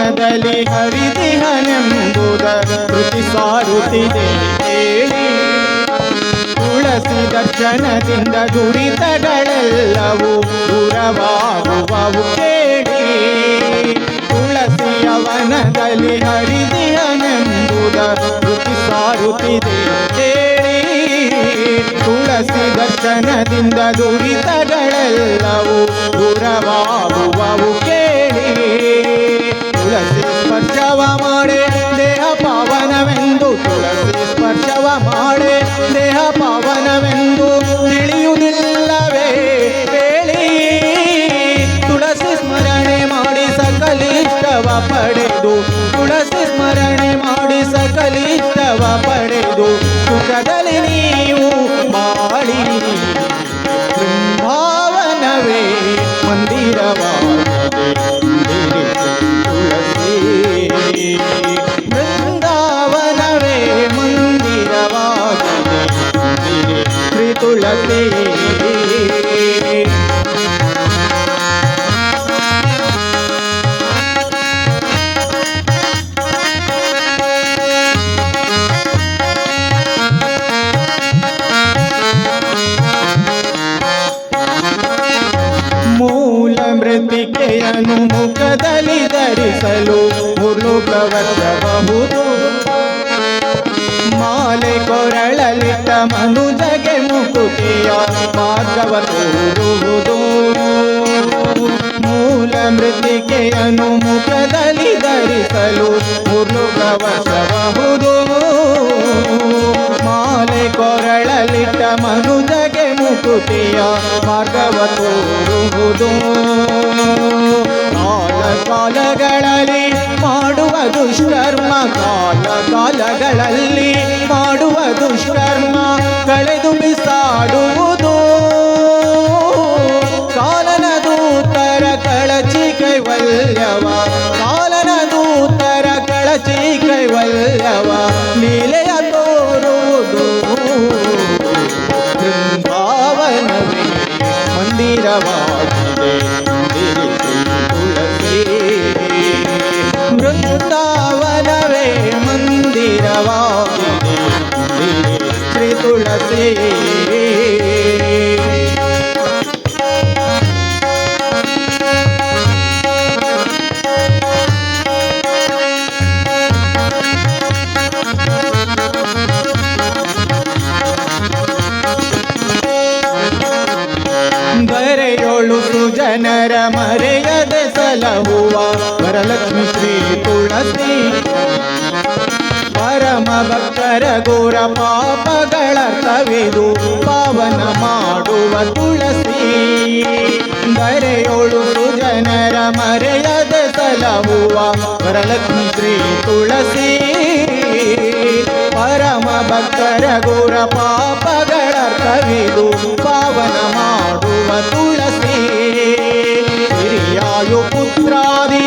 ಅವನದಲ್ಲಿ ಹರಿದಿಹನೆಂಬುದ ಕೃತಿ ಸಾರುತ್ತಿದೆ ಕೇಳಿ. ತುಳಸಿ ದರ್ಶನದಿಂದ ದುರಿತಗಳೆಲ್ಲವೂ ದೂರವಾಗುವವು ಕೇಳಿ. ತುಳಸಿ ಅವನದಲ್ಲಿ ಹರಿದಿಹನೆಂಬುದ ಕೃತಿ ಸಾರುತ್ತಿದೆ ಕೇಳಿ. ತುಳಸಿ ದರ್ಶನದಿಂದ ದುರಿತಗಳೆಲ್ಲವೂ ದೂರವಾಗುವವು ಕೇಳಿ. ತುಳಸಿ ಸ್ಪರ್ಶವ ಮಾಡೆ ದೇಹ ಪಾವನವೆಂದು, ತುಳಸಿ ಸ್ಪರ್ಶವ ಮಾಡೆ ದೇಹ ಪಾವನವೆಂದು ತಿಳಿಯುವುದಿಲ್ಲವೇ ಬೇಳಿ. ತುಳಸಿ ಸ್ಮರಣೆ ಮಾಡಿ ಸಕಲಿಷ್ಟವ ಪಡೆದು, ತುಳಸಿ ಸ್ಮರಣೆ ಮಾಡಿ ಸಕಲಿಷ್ಟವ ಪಡೆದು ಸುಖದಲ್ಲಿ ನೀವು ಬಾಳಿ. ಬೃಂದಾವನವೇ ಮಂದಿರವಾಗಿದೆ ತುಳಸಿ. ಬೃಂದಾವನವೇ ಮಂದಿರವಾಗಿದೆ ಶ್ರೀ ತುಳಸಿ. ಮೂಲ ಮೃತ್ತಿಕೆಯನ್ನು ಮುಖದಲ್ಲಿ ಧರಿಸಲು ಮುರುಕವಬಹುದು. ಮಾಲೆ ಕೊರಳಲಿಟ್ಟ ಮನುಜಗೆ ಮುಕುತಿಯ ಮಾರ್ಗವ ತೋರುವುದು. ಮೂಲ ಮೃತ್ತಿಕೆಯನ್ನು ಮುಖದಲ್ಲಿ ಧರಿಸಲು ಮುರುಕವಬಹುದು. ಮಾಲೆ ಕೊರಳಲಿಟ್ಟ ಮನುಜಗೆ ಮುಕುತಿಯ ಮಾರ್ಗವ ತೋರುವುದು. ಕಾಲ ಕಾಲಗಳಲ್ಲಿ ಮಾಡುವ ದುಷ್ಕರ್ಮ, ಕಾಲ ಕಾಲಗಳಲ್ಲಿ ಮಾಡುವ ದುಷ್ಕರ್ಮ ಕಳೆದು ಬಿಸಾಡುವುದು. ಕಾಲನ ದೂತರ ಕಳಚಿ ಕೈವಲ್ಯವ, ಕಾಲನ ದೂತರ ಕಳಚಿ ಕೈವಲ್ಯವ ಲೀಲೆಯ ತೋರುವುದು. ಬೃಂದಾವನವೇ ಮಂದಿರವಾಗಿದೆ ತುಳಸಿ. ಬೃಂದಾವನವೇ ಮಂದಿರವಾಗಿದೆ ಶ್ರೀ ತುಳಸಿ. ಧರೆಯೊಳು ಸುಜನರ ಮರೆಯದೆ ಸಲಹುವ ವರಲಕ್ಷ್ಮಿ ಶ್ರೀ ತುಳಸಿ. ಪರಮ ಭಕ್ತರ ಘೋರ ಪಾಪಗಳ ಕವಿದು ಪಾವನ ಮಾಡುವ ತುಳಸಿ. ಧರೆಯೊಳು ಸುಜನರ ಮರೆಯದೆ ಸಲಹುವ ವರಲಕ್ಷ್ಮಿ ಶ್ರೀ ತುಳಸಿ. ಪರಮ ಭಕ್ತರ ಘೋರ ಪಾಪಗಳ ಕವಿದು ಪಾವನ ಮಾಡುವ ತುಳಸಿ. ಹಿರಿಯಾಯು ಪುತ್ರಾದಿ